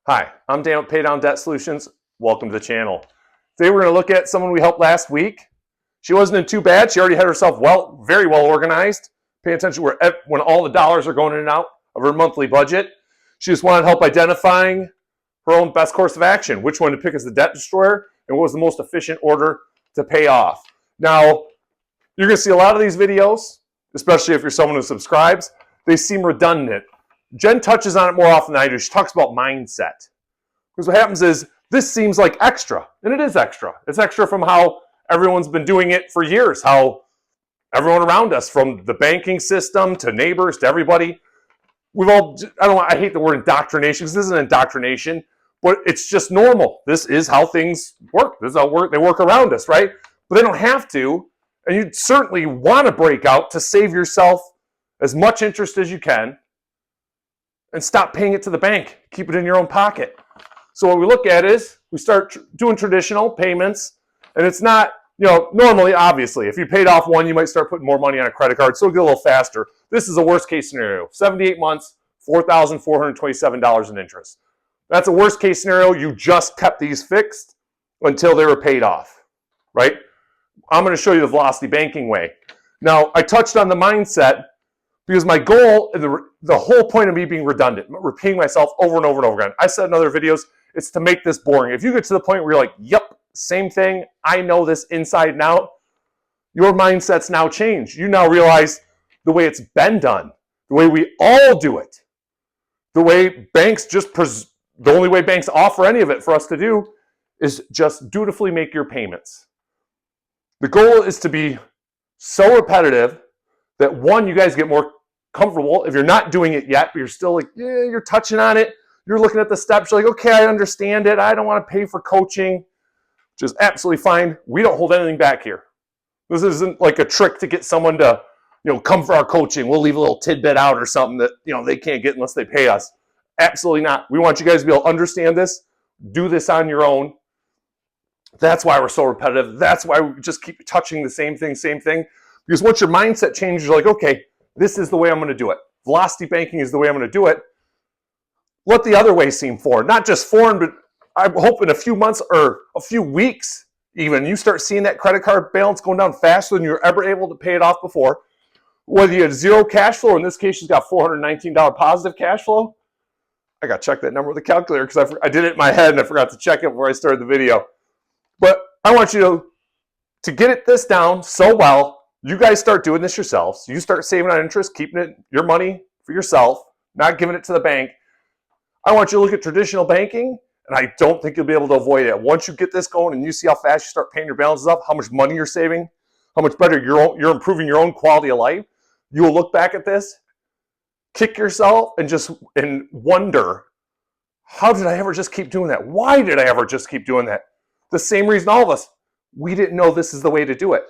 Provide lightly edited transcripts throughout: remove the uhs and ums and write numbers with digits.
Hi, I'm Dan with Pay Down Debt Solutions. Welcome to the channel. Today we're going to look at someone we helped last week. She wasn't in too bad. She already had herself very well organized. Pay attention when all the dollars are going in and out of her monthly budget. She just wanted help identifying her own best course of action, which one to pick as the debt destroyer, and what was the most efficient order to pay off. Now, you're going to see a lot of these videos, especially if you're someone who subscribes. They seem redundant. Jen touches on it more often than I do. She talks about mindset. Because what happens is, this seems like extra, and it is extra. It's extra from how everyone's been doing it for years, how everyone around us, from the banking system to neighbors to everybody, I hate the word indoctrination, because this isn't indoctrination, but it's just normal. This is how things work. This is how they work around us, right? But they don't have to, and you certainly want to break out to save yourself as much interest as you can, and stop paying it to the bank. Keep it in your own pocket. So what we look at is, we start doing traditional payments, and it's not, normally, obviously, if you paid off one, you might start putting more money on a credit card, so it'll get a little faster. This is a worst case scenario. 78 months, $4,427 in interest. That's a worst case scenario. You just kept these fixed until they were paid off, right? I'm going to show you the velocity banking way. Now, I touched on the mindset, because my goal, the whole point of me being redundant, repeating myself over and over and over again. I said in other videos, it's to make this boring. If you get to the point where you're like, yep, same thing, I know this inside and out, your mindset's now changed. You now realize the way it's been done, the way we all do it, the way banks the only way banks offer any of it for us to do is just dutifully make your payments. The goal is to be so repetitive that one, you guys get more comfortable. If you're not doing it yet, but you're still like, yeah, you're touching on it. You're looking at the steps. You're like, okay, I understand it. I don't want to pay for coaching, which is absolutely fine. We don't hold anything back here. This isn't like a trick to get someone to, come for our coaching. We'll leave a little tidbit out or something that, they can't get unless they pay us. Absolutely not. We want you guys to be able to understand this, do this on your own. That's why we're so repetitive. That's why we just keep touching the same thing. Because once your mindset changes, you're like, okay, this is the way I'm going to do it. Velocity banking is the way I'm going to do it. Let the other way seem foreign. Not just foreign, but I hope in a few months or a few weeks even, you start seeing that credit card balance going down faster than you're ever able to pay it off before. Whether you had zero cash flow, or in this case, she's got $419 positive cash flow. I got to check that number with the calculator because I did it in my head and I forgot to check it before I started the video. But I want you to get this down so well. You guys start doing this yourselves. You start saving on interest, keeping your money for yourself, not giving it to the bank. I want you to look at traditional banking, and I don't think you'll be able to avoid it. Once you get this going and you see how fast you start paying your balances up, how much money you're saving, how much better you're improving your own quality of life, you will look back at this, kick yourself, and wonder, how did I ever just keep doing that? Why did I ever just keep doing that? The same reason all of us, we didn't know this is the way to do it.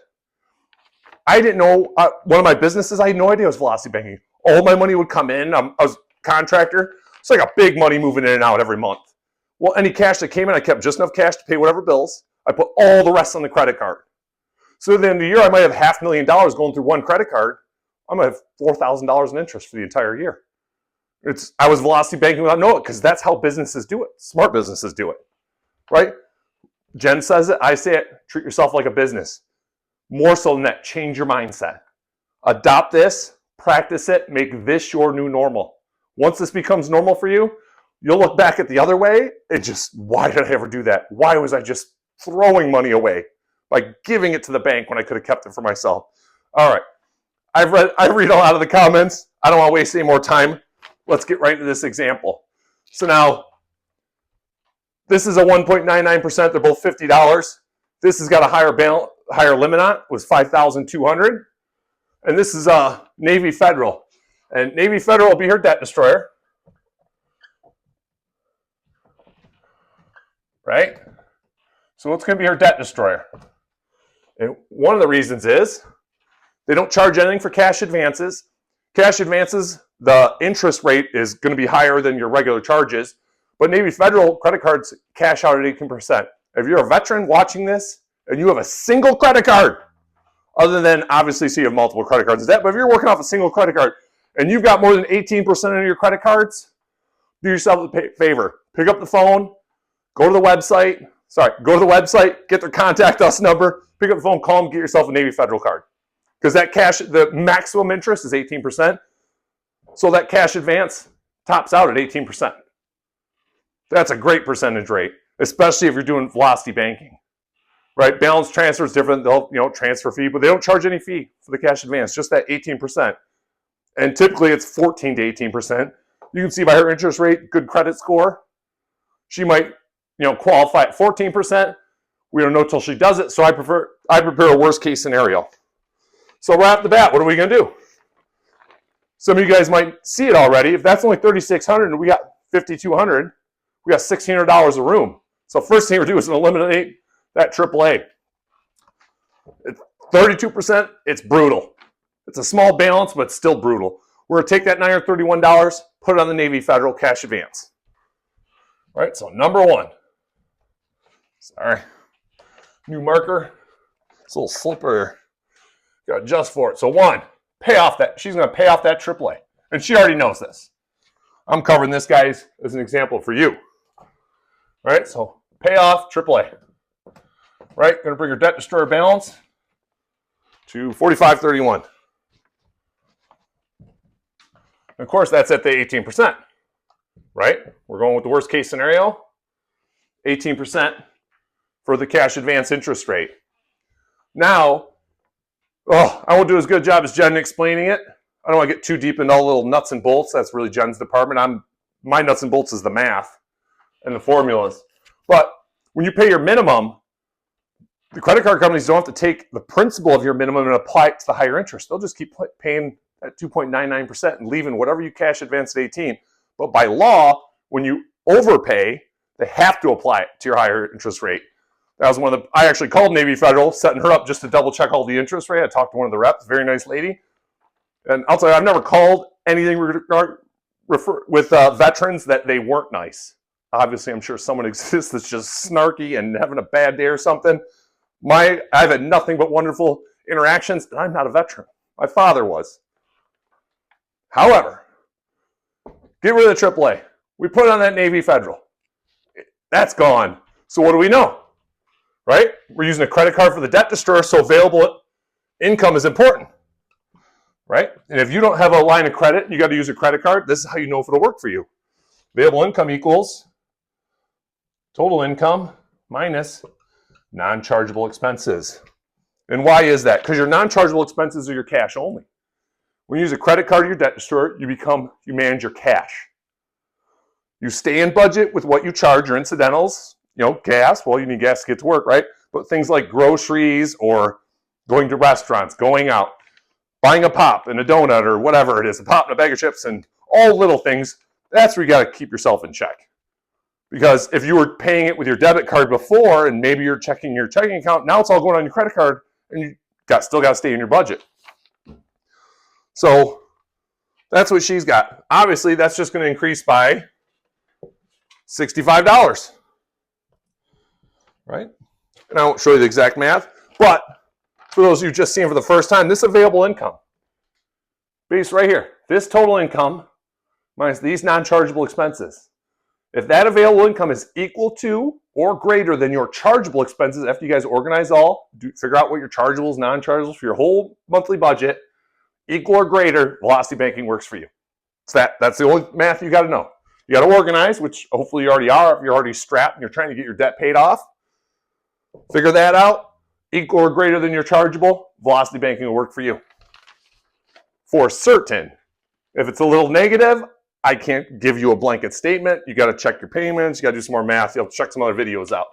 I didn't know, one of my businesses, I had no idea it was velocity banking. All my money would come in. I was a contractor. It's like a big money moving in and out every month. Well, any cash that came in, I kept just enough cash to pay whatever bills. I put all the rest on the credit card. So at the end of the year, I might have $500,000 going through one credit card. I might have $4,000 in interest for the entire year. I was velocity banking without knowing it, because that's how businesses do it. Smart businesses do it, right? Jen says it, I say it, treat yourself like a business. More so than that, change your mindset. Adopt this, practice it, make this your new normal. Once this becomes normal for you, you'll look back at the other way and just, why did I ever do that? Why was I just throwing money away by giving it to the bank when I could have kept it for myself? All right, I read a lot of the comments. I don't want to waste any more time. Let's get right into this example. So now, this is a 1.99%. They're both $50. This has got a higher limit on it, was $5,200. And this is Navy Federal. And Navy Federal will be her debt destroyer. Right? So what's going to be her debt destroyer? And one of the reasons is they don't charge anything for cash advances. Cash advances, the interest rate is going to be higher than your regular charges. But Navy Federal credit cards cash out at 18%. If you're a veteran watching this and you have a single credit card, other than obviously so you have multiple credit cards, but if you're working off a single credit card and you've got more than 18% of your credit cards, do yourself a favor. Pick up the phone, go to the website, get their contact us number, pick up the phone, call them, get yourself a Navy Federal card. Because that cash, the maximum interest is 18%. So that cash advance tops out at 18%. That's a great percentage rate, especially if you're doing velocity banking, right? Balance transfer is different. They'll transfer fee, but they don't charge any fee for the cash advance, just that 18%. And typically it's 14 to 18%. You can see by her interest rate, good credit score, she might qualify at 14%. We don't know till she does it, so I prepare a worst case scenario. So right off the bat, what are we going to do? Some of you guys might see it already. If that's only $3,600 and we got $5,200, we got $1,600 a room. So first thing we're doing is eliminate that AAA. 32%, it's brutal. It's a small balance, but it's still brutal. We're going to take that $931, put it on the Navy Federal cash advance. All right, so number one. Sorry. New marker. It's a little slippery. Got to adjust for it. So one, pay off that. She's going to pay off that AAA. And she already knows this. I'm covering this, guys, as an example for you. All right, so pay off AAA. Right, going to bring your debt destroyer balance to $45.31. Of course, that's at the 18%. Right? We're going with the worst case scenario. 18% for the cash advance interest rate. Now, I won't do as good a job as Jen explaining it. I don't want to get too deep into all the little nuts and bolts. That's really Jen's department. My nuts and bolts is the math and the formulas. But when you pay your minimum, the credit card companies don't have to take the principal of your minimum and apply it to the higher interest. They'll just keep paying at 2.99% and leaving whatever you cash advance at 18. But by law, when you overpay, they have to apply it to your higher interest rate. That was one of the, I actually called Navy Federal, setting her up just to double check all the interest rate. I talked to one of the reps, very nice lady. And I'll tell you, I've never called anything with veterans that they weren't nice. Obviously, I'm sure someone exists that's just snarky and having a bad day or something. I've had nothing but wonderful interactions, and I'm not a veteran. My father was. However, get rid of the AAA. We put it on that Navy Federal. That's gone. So what do we know? Right? We're using a credit card for the debt destroyer, so available income is important. Right? And if you don't have a line of credit, you got to use a credit card, this is how you know if it'll work for you. Available income equals total income minus non-chargeable expenses. And why is that? Because your non-chargeable expenses are your cash only. When you use a credit card or your debt destroyer, you manage your cash. You stay in budget with what you charge, your incidentals, gas. Well, you need gas to get to work, right? But things like groceries or going to restaurants, going out, buying a pop and a donut or whatever it is, a pop and a bag of chips and all little things, that's where you got to keep yourself in check. Because if you were paying it with your debit card before and maybe you're checking your checking account, now it's all going on your credit card and you still got to stay in your budget. So that's what she's got. Obviously, that's just going to increase by $65. Right? And I won't show you the exact math, but for those of you just seeing for the first time, this available income, based right here, this total income minus these non-chargeable expenses. If that available income is equal to or greater than your chargeable expenses, after you guys organize figure out what your chargeables, non-chargeables for your whole monthly budget, equal or greater, velocity banking works for you. That's the only math you got to know. You got to organize, which hopefully you already are if you're already strapped and you're trying to get your debt paid off. Figure that out. Equal or greater than your chargeable, velocity banking will work for you. For certain. If it's a little negative, I can't give you a blanket statement. You got to check your payments. You got to do some more math. You'll check some other videos out.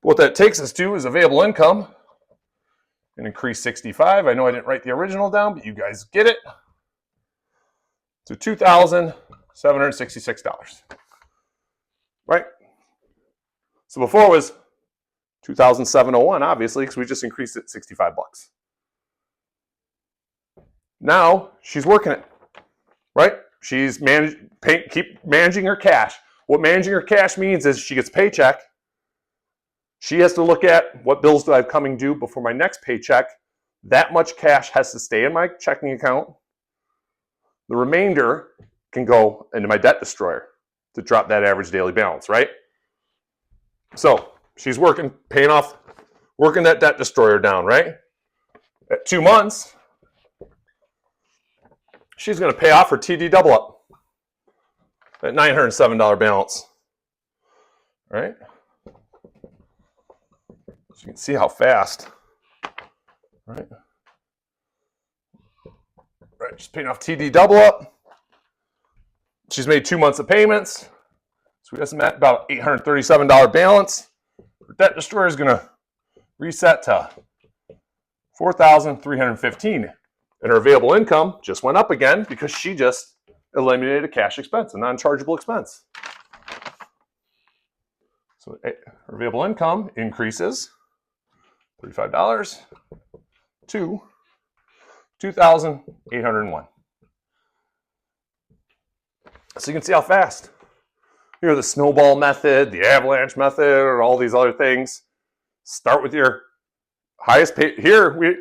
What that takes us to is available income. And increase 65. I know I didn't write the original down, but you guys get it. To $2,766. Right? So before it was $2,701, obviously, because we just increased it $65. Now she's working it. Right? She's keep managing her cash. What managing her cash means is she gets a paycheck. She has to look at what bills do I have coming due before my next paycheck. That much cash has to stay in my checking account. The remainder can go into my debt destroyer. to drop that average daily balance, right? So she's working, working that debt destroyer down, right? At 2 months, she's going to pay off her TD double up at $907 balance, right? So you can see how fast, right? Right, she's paying off TD double up. She's made 2 months of payments. So we estimate about $837 balance. Her debt destroyer is going to reset to $4,315. And her available income just went up again because she just eliminated a cash expense, a non-chargeable expense. So her available income increases $35 to $2,801. So you can see how fast. Here are the snowball method, the avalanche method, or all these other things. Start with your highest pay. Here we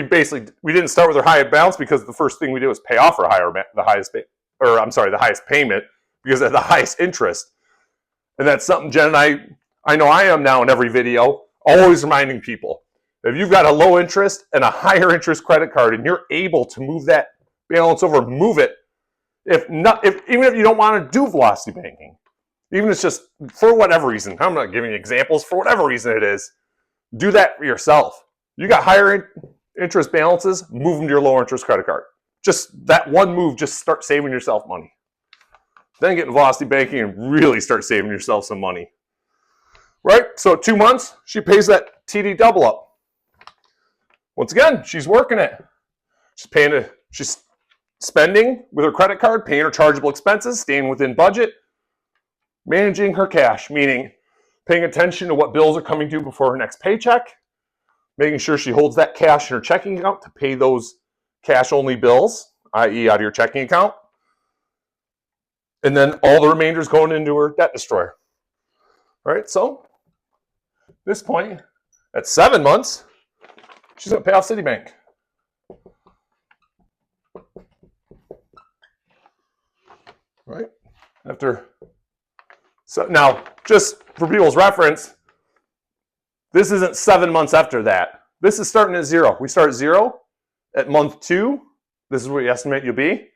didn't start with our highest balance because the first thing we did was pay off our the highest payment because at the highest interest. And that's something Jen and I know I am now in every video, always reminding people. If you've got a low interest and a higher interest credit card and you're able to move that balance over, move it. Even if you don't want to do velocity banking, even if it's just for whatever reason, I'm not giving you examples, for whatever reason it is, do that for yourself. You got higher interest balances, move them to your lower interest credit card. Just that one move, just start saving yourself money. Then get in velocity banking and really start saving yourself some money. Right? So 2 months, she pays that TD double up. Once again, she's working it. She's spending with her credit card, paying her chargeable expenses, staying within budget, managing her cash, meaning paying attention to what bills are coming due before her next paycheck, making sure she holds that cash in her checking account to pay those cash-only bills, i.e. out of your checking account. And then all the remainder is going into her debt destroyer. All right, so at this point, at 7 months, she's going to pay off Citibank. Right? So now, just for people's reference, this isn't 7 months after that. This is starting at 0. We start at 0 at month 2. This is what we estimate you'll be.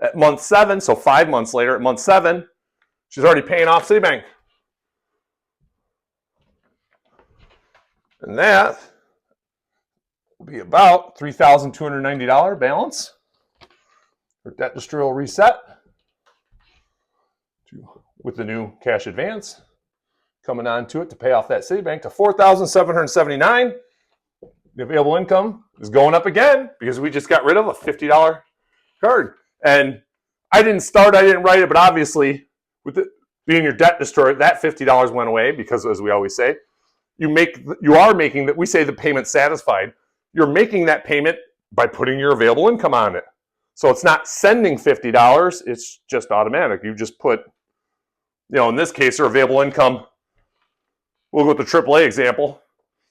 At month 7, so 5 months later, at month 7, she's already paying off Citibank. And that will be about $3,290 balance. Her debt destroyer will reset with the new cash advance coming on to it to pay off that Citibank to $4,779. The available income is going up again because we just got rid of a $50 card. And I didn't write it, but obviously with it being your debt destroyer, that $50 went away because, as we always say, you are making that. We say the payment satisfied. You're making that payment by putting your available income on it. So it's not sending $50. It's just automatic. You just put, in this case, her available income. We'll go with the AAA example.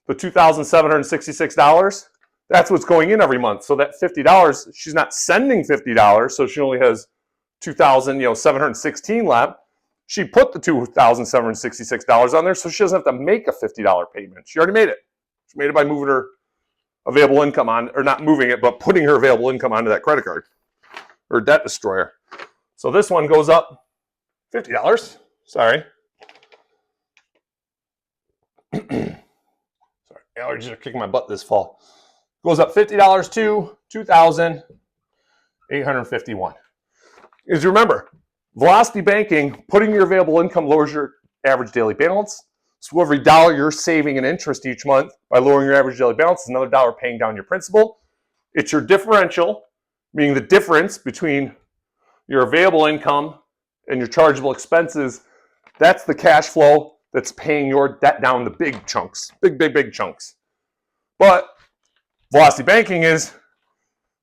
The $2,766. That's what's going in every month. So that $50, she's not sending $50. So she only has $2,716 left. She put the $2,766 on there, so she doesn't have to make a $50 payment. She already made it. She made it by moving her available income on, or not moving it, but putting her available income onto that credit card or debt destroyer. So this one goes up $50. Sorry. Sorry, allergies are kicking my butt this fall. Goes up $50 to $2,851. Is remember, velocity banking, putting your available income lowers your average daily balance. So every dollar you're saving in interest each month by lowering your average daily balance is another dollar paying down your principal. It's your differential, meaning the difference between your available income and your chargeable expenses. That's the cash flow that's paying your debt down to big chunks, big chunks. But velocity banking is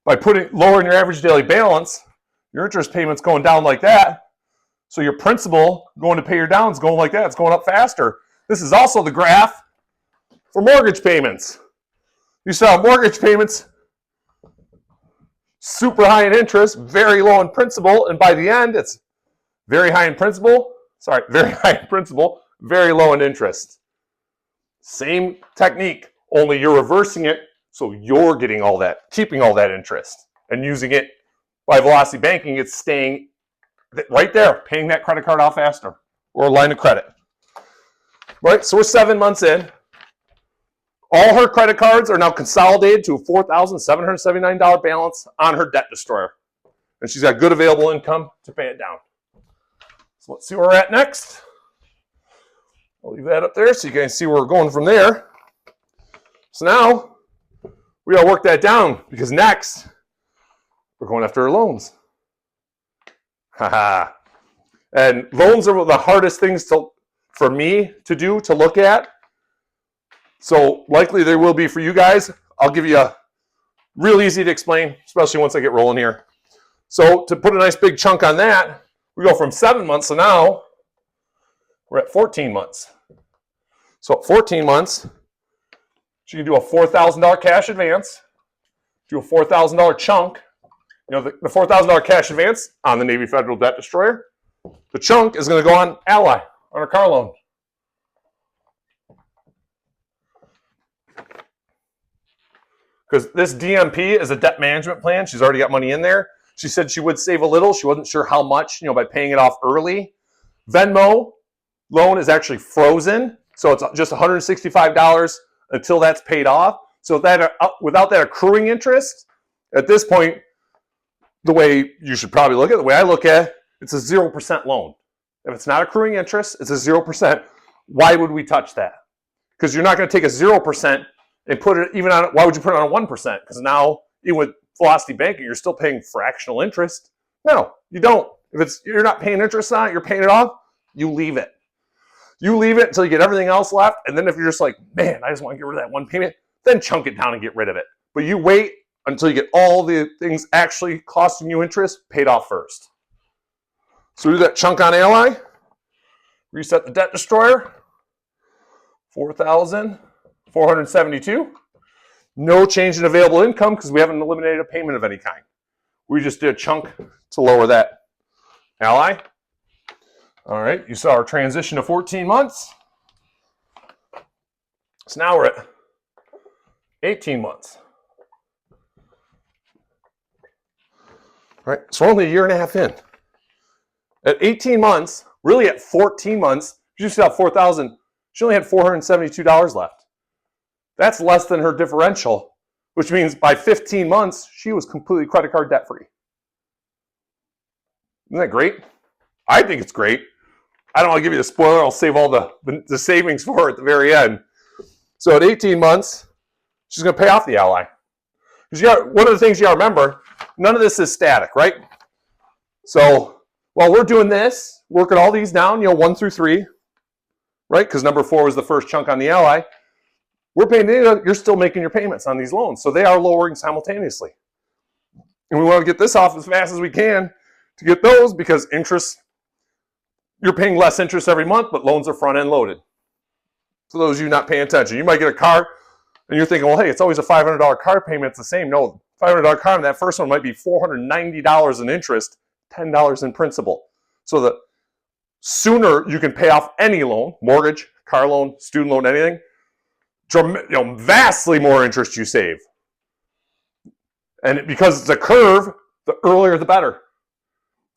by lowering your average daily balance, your interest payment's going down like that. So your principal going to pay your down is going like that. It's going up faster. This is also the graph for mortgage payments. You saw mortgage payments super high in interest, very low in principal, and by the end, it's very high in principal, sorry, very high in principal, very low in interest. Same technique, only you're reversing it, so you're getting all that, keeping all that interest, and using it by velocity banking. It's staying right there, paying that credit card off faster, or a line of credit. Right, so we're 7 months in. All her credit cards are now consolidated to a $4,779 balance on her debt destroyer. And she's got good available income to pay it down. So let's see where we're at next. I'll leave that up there so you guys see where we're going from there. So now, we gotta work that down, because next, we're going after her loans. Haha. And loans are the hardest things for me to do, to look at. So likely they will be for you guys. I'll give you a real easy to explain, especially once I get rolling here. So to put a nice big chunk on that, we go from 7 months, so now we're at 14 months. So at 14 months, she can do a $4,000 cash advance, do a $4,000 chunk. You know, the $4,000 cash advance on the Navy Federal Debt Destroyer. The chunk is going to go on Ally, on her car loan. Because this DMP is a debt management plan. She's already got money in there. She said she would save a little. She wasn't sure how much, by paying it off early. Venmo loan is actually frozen. So it's just $165 until that's paid off. So that without that accruing interest, at this point, the way you should probably look at it, the way I look at it, it's a 0% loan. If it's not accruing interest, it's a 0%. Why would we touch that? Because you're not going to take a 0% and put it even on, why would you put it on a 1%? Because now, even with velocity banking, you're still paying fractional interest. No, you don't. If you're not paying interest on it, you're paying it off, you leave it. You leave it until you get everything else left, and then if you're just like, man, I just want to get rid of that one payment, then chunk it down and get rid of it. But you wait until you get all the things actually costing you interest paid off first. So do that chunk on Ally, reset the debt destroyer, $4,472. No change in available income because we haven't eliminated a payment of any kind. We just did a chunk to lower that. Ally. All right, you saw our transition to 14 months. So now we're at 18 months. All right, so we're only a year and a half in. At 18 months, really at 14 months, you just got 4,000. She only had $472 left. That's less than her differential, which means by 15 months, she was completely credit card debt free. Isn't that great? I think it's great. I don't want to give you the spoiler. I'll save all the savings for her at the very end. So at 18 months, she's going to pay off the Ally. One of the things you got to remember, none of this is static, right? So while we're doing this, working all these down, 1 through 3, right? Because number 4 was the first chunk on the Ally. We're paying, you're still making your payments on these loans. So they are lowering simultaneously. And we want to get this off as fast as we can to get those, because interest, you're paying less interest every month, but loans are front-end loaded. For those of you not paying attention, you might get a car and you're thinking, well, hey, it's always a $500 car payment. It's the same. No, $500 car, and that first one might be $490 in interest, $10 in principal. So the sooner you can pay off any loan, mortgage, car loan, student loan, anything, vastly more interest you save. And because it's a curve, the earlier the better.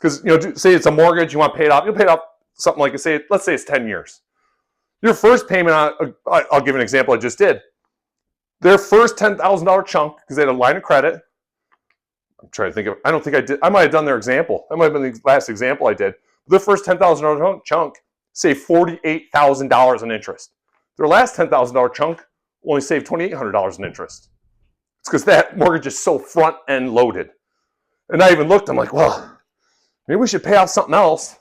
Because, say it's a mortgage, you want to pay it off, you'll pay it off something like, let's say it's 10 years. Your first payment on, I'll give an example I just did. Their first $10,000 chunk, because they had a line of credit. I'm trying to think of, I don't think I did, I might have done their example. That might have been the last example I did. Their first $10,000 chunk saved $48,000 in interest. Their last $10,000 chunk only saved $2,800 in interest. It's because that mortgage is so front-end loaded. And I even looked, I'm like, well, maybe we should pay off something else,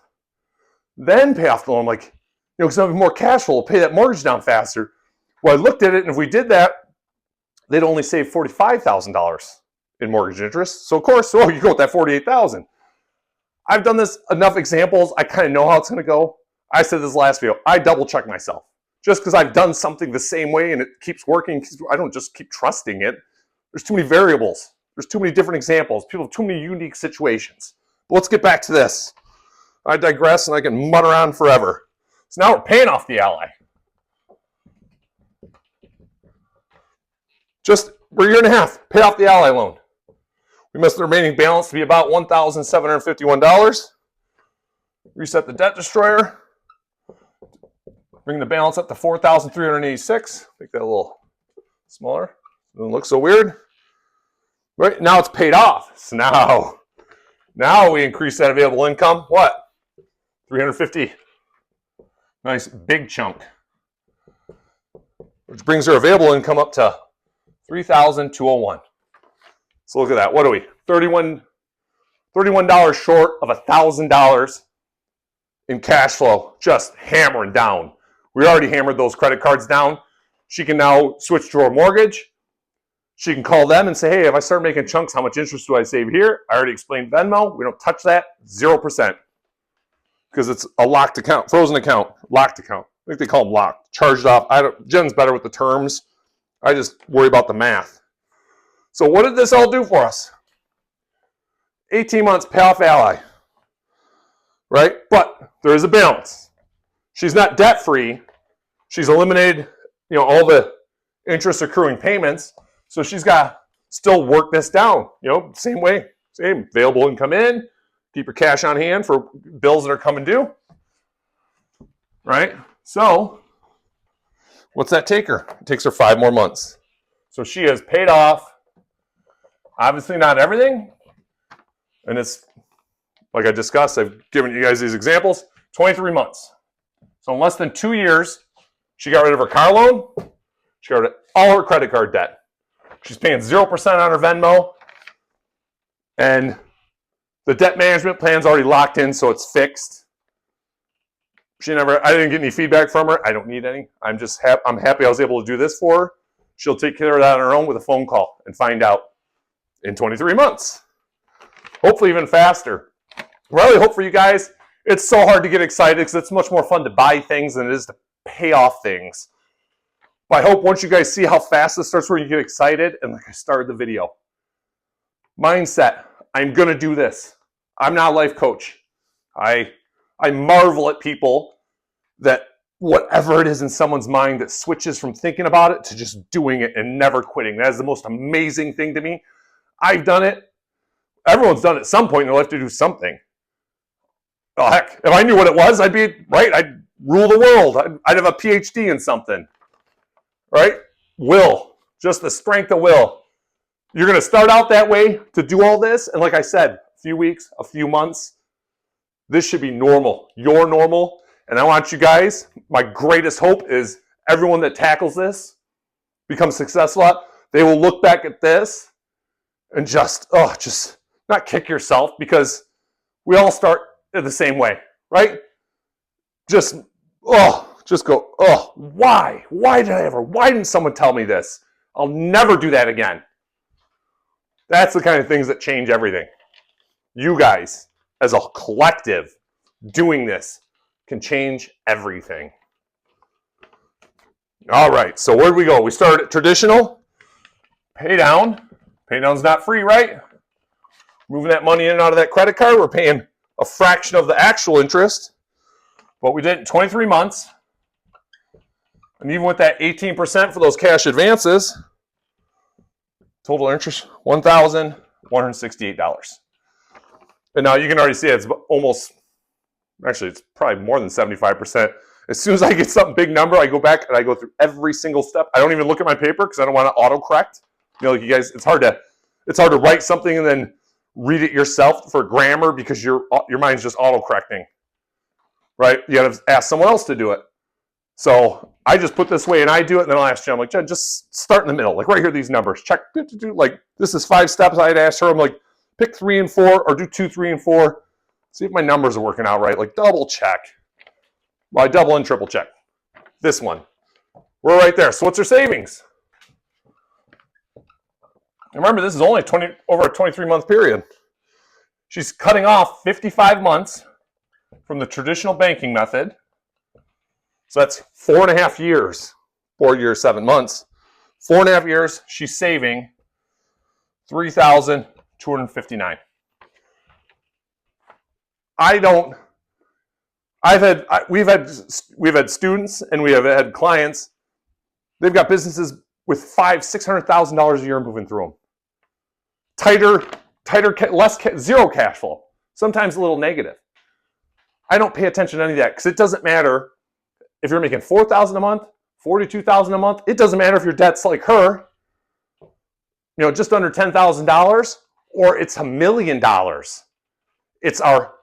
then pay off the loan. I'm like, because I have more cash flow, we'll pay that mortgage down faster. Well, I looked at it, and if we did that, they'd only save $45,000 in mortgage interest. So, of course, you go with that $48,000. I've done this enough examples. I kind of know how it's going to go. I said this last video. I double-check myself. Just because I've done something the same way and it keeps working, I don't just keep trusting it. There's too many variables. There's too many different examples. People have too many unique situations. But let's get back to this. I digress, and I can mutter on forever. So now we're paying off the ally. Just for a year and a half, pay off the ally loan. We missed the remaining balance to be about $1,751. Reset the debt destroyer. Bring the balance up to $4,386. Make that a little smaller. Doesn't look so weird. Right now it's paid off. So now we increase that available income. What? $350. Nice big chunk. Which brings our available income up to $3,201. So look at that. What are we? $31 short of $1,000 in cash flow, just hammering down. We already hammered those credit cards down. She can now switch to her mortgage. She can call them and say, hey, if I start making chunks, how much interest do I save here? I already explained Venmo. We don't touch that. 0%. Because it's a locked account, frozen account, locked account. I think they call them locked. Charged off. Jen's better with the terms. I just worry about the math. So what did this all do for us? 18 months, pay off ally. Right? But there is a balance. She's not debt-free. She's eliminated, all the interest accruing payments. So she's got to still work this down. Same way, same available income in. Keep your cash on hand for bills that are coming due. Right? So what's that take her? It takes her 5 more months. So she has paid off, obviously not everything. And it's, like I discussed, I've given you guys these examples, 23 months. So in less than 2 years, she got rid of her car loan. She got rid of all her credit card debt. She's paying 0% on her Venmo. And the debt management plan's already locked in, so it's fixed. I didn't get any feedback from her. I don't need any. I'm happy I was able to do this for her. She'll take care of that on her own with a phone call and find out in 23 months. Hopefully even faster. I really hope for you guys, it's so hard to get excited because it's much more fun to buy things than it is to pay off things. But I hope once you guys see how fast this starts where you get excited, and like I started the video. Mindset, I'm going to do this. I'm not a life coach. I marvel at people that whatever it is in someone's mind that switches from thinking about it to just doing it and never quitting. That is the most amazing thing to me. I've done it. Everyone's done it at some point in their life to do something. Oh, heck, if I knew what it was, I'd be, right? I'd rule the world. I'd have a PhD in something, right? Will, just the strength of will. You're going to start out that way to do all this. And like I said, a few weeks, a few months, this should be normal. Your normal. And I want you guys, my greatest hope is everyone that tackles this becomes successful at, they will look back at this and just not kick yourself, because we all start the same way, right? Just go, why? Why didn't someone tell me this? I'll never do that again. That's the kind of things that change everything. You guys, as a collective, doing this can change everything. All right, so where do we go? We started at traditional, pay down. Pay down's not free, right? Moving that money in and out of that credit card, we're paying a fraction of the actual interest. But we did it in 23 months. And even with that 18% for those cash advances, total interest, $1,168. And now you can already see it's almost, actually it's probably more than 75%. As soon as I get something big number, I go back and I go through every single step. I don't even look at my paper because I don't want to autocorrect. Like you guys, it's hard to write something and then read it yourself for grammar because your mind's just autocorrecting, right? You got to ask someone else to do it. So I just put this way and I do it, and then I'll ask Jen, I'm like, Jen, just start in the middle. Like right here, these numbers. Check, like this is 5 steps. I'd ask her, I'm like, pick 3 and 4 or do 2, 3, and 4. See if my numbers are working out right. Like double check. Well, I double and triple check. This one. We're right there. So what's her savings? Remember, this is only over a 23-month period. She's cutting off 55 months from the traditional banking method. So that's 4.5 years, 4 years, 7 months. 4.5 years, she's saving $3,259. I don't we've had students and we have had clients. They've got businesses with $500,000-$600,000 a year moving through them. Zero cash flow. Sometimes a little negative. I don't pay attention to any of that because it doesn't matter if you're making $4,000 a month, $42,000 a month. It doesn't matter if your debt's like her, just under $10,000, or it's $1 million. It's our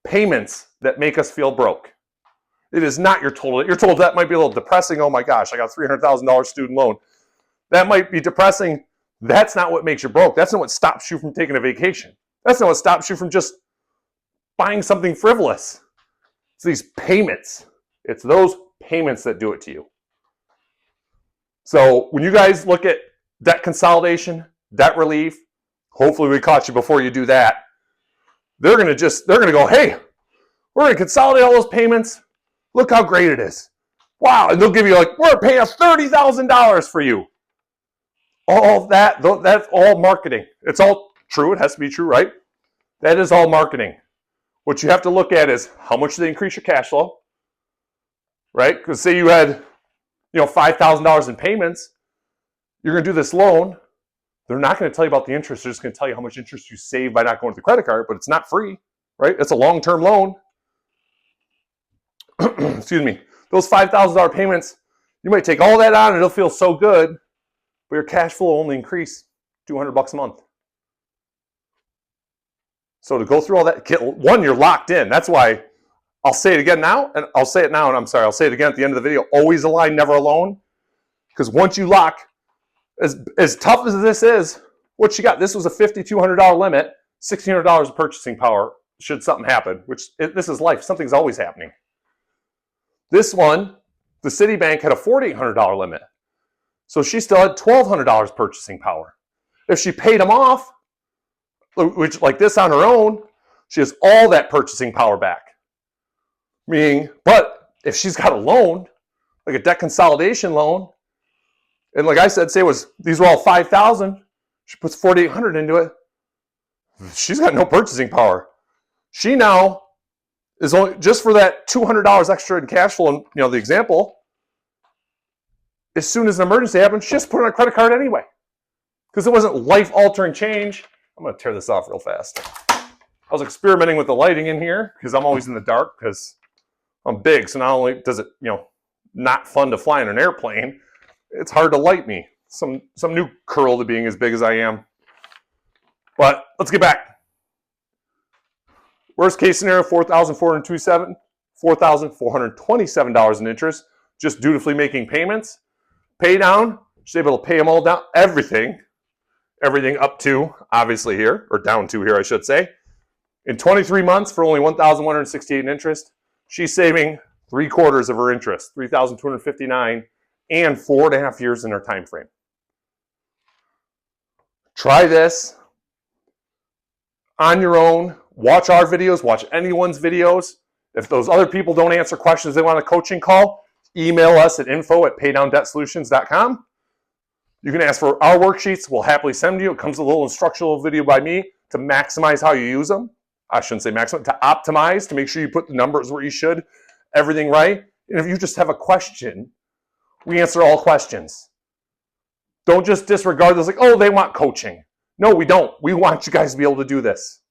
payments that make us feel broke. It is not your total. Your total debt might be a little depressing. Oh my gosh, I got $300,000 student loan. That might be depressing. That's not what makes you broke. That's not what stops you from taking a vacation. That's not what stops you from just buying something frivolous. It's these payments. It's those payments that do it to you. So when you guys look at debt consolidation, debt relief, hopefully we caught you before you do that. They're going to go, hey, we're going to consolidate all those payments. Look how great it is. Wow. And they'll give you we're paying $30,000 for you. All that, that's all marketing. It's all true. It has to be true, right? That is all marketing. What you have to look at is how much do they increase your cash flow, right? Because say you had, $5,000 in payments, you're going to do this loan. They're not going to tell you about the interest. They're just going to tell you how much interest you save by not going to the credit card, but it's not free, right? It's a long-term loan. Excuse me. Those $5,000 payments, you might take all that on and it'll feel so good, but your cash flow will only increase $200 a month. So to go through all that, you're locked in. That's why I'll say it again now, and I'll say it now, and I'm sorry, I'll say it again at the end of the video. Always align, never alone. Because once you lock, as tough as this is, what you got? This was a $5,200 limit, $1,600 of purchasing power should something happen, this is life. Something's always happening. This one, the Citibank had a $4,800 limit. So she still had $1,200 purchasing power. If she paid them off, which like this on her own, she has all that purchasing power back. But if she's got a loan, like a debt consolidation loan, and like I said, these were all $5,000, she puts $4,800 into it, she's got no purchasing power. She now is only, just for that $200 extra in cash flow, and the example, as soon as an emergency happens, she just put it on a credit card anyway. Because it wasn't life-altering change. I'm going to tear this off real fast. I was experimenting with the lighting in here because I'm always in the dark because I'm big. So not only does it, not fun to fly in an airplane, it's hard to light me. Some new curl to being as big as I am. But let's get back. Worst case scenario, $4,427 in interest, just dutifully making payments. Pay down, she's able to pay them all down, everything up to, obviously here, or down to here, I should say. In 23 months, for only $1,168 in interest, she's saving 3/4 of her interest, $3,259, and 4.5 years in her time frame. Try this on your own. Watch our videos, watch anyone's videos. If those other people don't answer questions they want a coaching call, email us at info@paydowndebtsolutions.com. You can ask for our worksheets. We'll happily send you. It comes with a little instructional video by me to maximize how you use them. I shouldn't say maximize, to optimize, to make sure you put the numbers where you should, everything right. And if you just have a question, we answer all questions. Don't just disregard this like, oh, they want coaching. No, we don't. We want you guys to be able to do this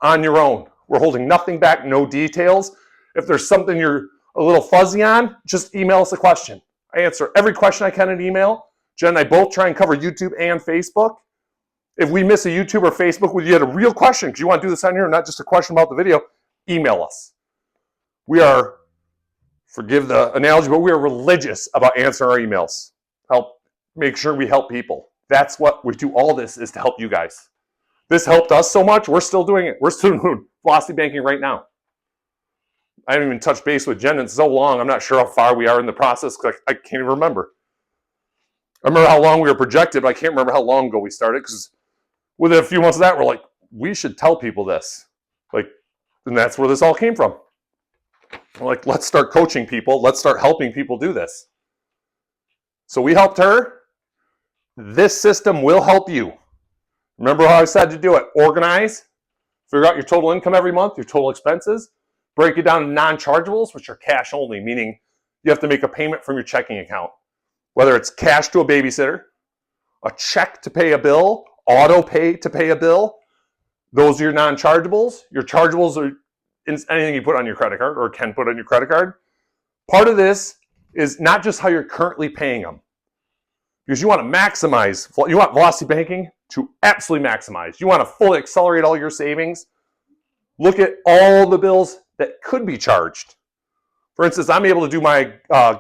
on your own. We're holding nothing back, no details. If there's something you're a little fuzzy on, just email us a question. I answer every question I can in email. Jen and I both try and cover YouTube and Facebook. If we miss a YouTube or Facebook where you had a real question, because you want to do this on here, not just a question about the video, email us. We are, forgive the analogy, but we are religious about answering our emails. Make sure we help people. That's what we do. All this is to help you guys. This helped us so much, we're still doing it. We're still doing velocity banking right now. I haven't even touched base with Jen in so long, I'm not sure how far we are in the process because I can't even remember. I remember how long we were projected, but I can't remember how long ago we started because within a few months of that, we're like, we should tell people this. And that's where this all came from. We're like, let's start coaching people. Let's start helping people do this. So we helped her. This system will help you. Remember how I said to do it. Organize. Figure out your total income every month, your total expenses. break it down to non-chargeables, which are cash only, meaning you have to make a payment from your checking account. Whether it's cash to a babysitter, a check to pay a bill, auto pay to pay a bill, those are your non-chargeables. Your chargeables are anything you put on your credit card or can put on your credit card. Part of this is not just how you're currently paying them, because you want to maximize, you want velocity banking to absolutely maximize. You want to fully accelerate all your savings. Look at all the bills that could be charged. For instance, I'm able to do my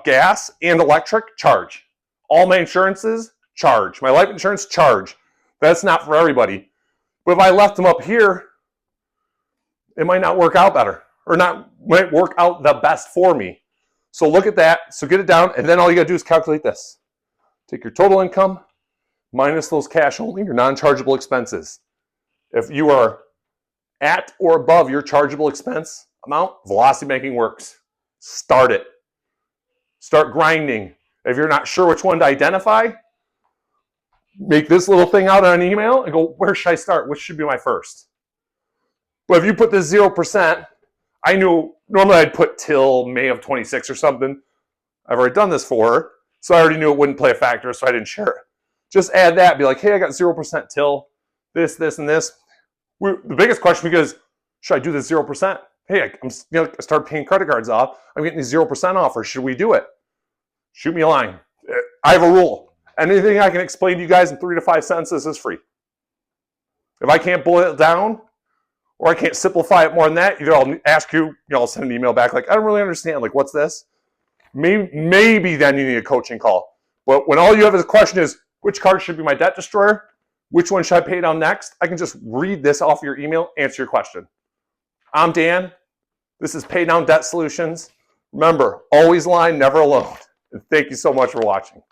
gas and electric charge. All my insurances, charge. My life insurance, charge. That's not for everybody. But if I left them up here, it might not work out better, or might work out the best for me. So look at that. So get it down, and then all you got to do is calculate this. Take your total income minus those cash only, your non-chargeable expenses. If you are at or above your chargeable expense amount, velocity banking works. Start it. Start grinding. If you're not sure which one to identify, make this little thing out on an email and go, where should I start? Which should be my first? But if you put this 0%, I knew normally I'd put till May of 26 or something. I've already done this for her, so I already knew it wouldn't play a factor, so I didn't share it. Just add that, be like, hey, I got 0% till this, this, and this. The biggest question because should I do this 0%? Hey, I start paying credit cards off. I'm getting these 0% offers. Should we do it? Shoot me a line. I have a rule. Anything I can explain to you guys in 3 to 5 sentences is free. If I can't boil it down, or I can't simplify it more than that, either I'll ask you, I'll send an email back like, I don't really understand. Like, what's this? Maybe then you need a coaching call. But when all you have as a question is, which card should be my debt destroyer? Which one should I pay down next? I can just read this off your email, answer your question. I'm Dan. This is Pay Down Debt Solutions. Remember, always line, never alone. And thank you so much for watching.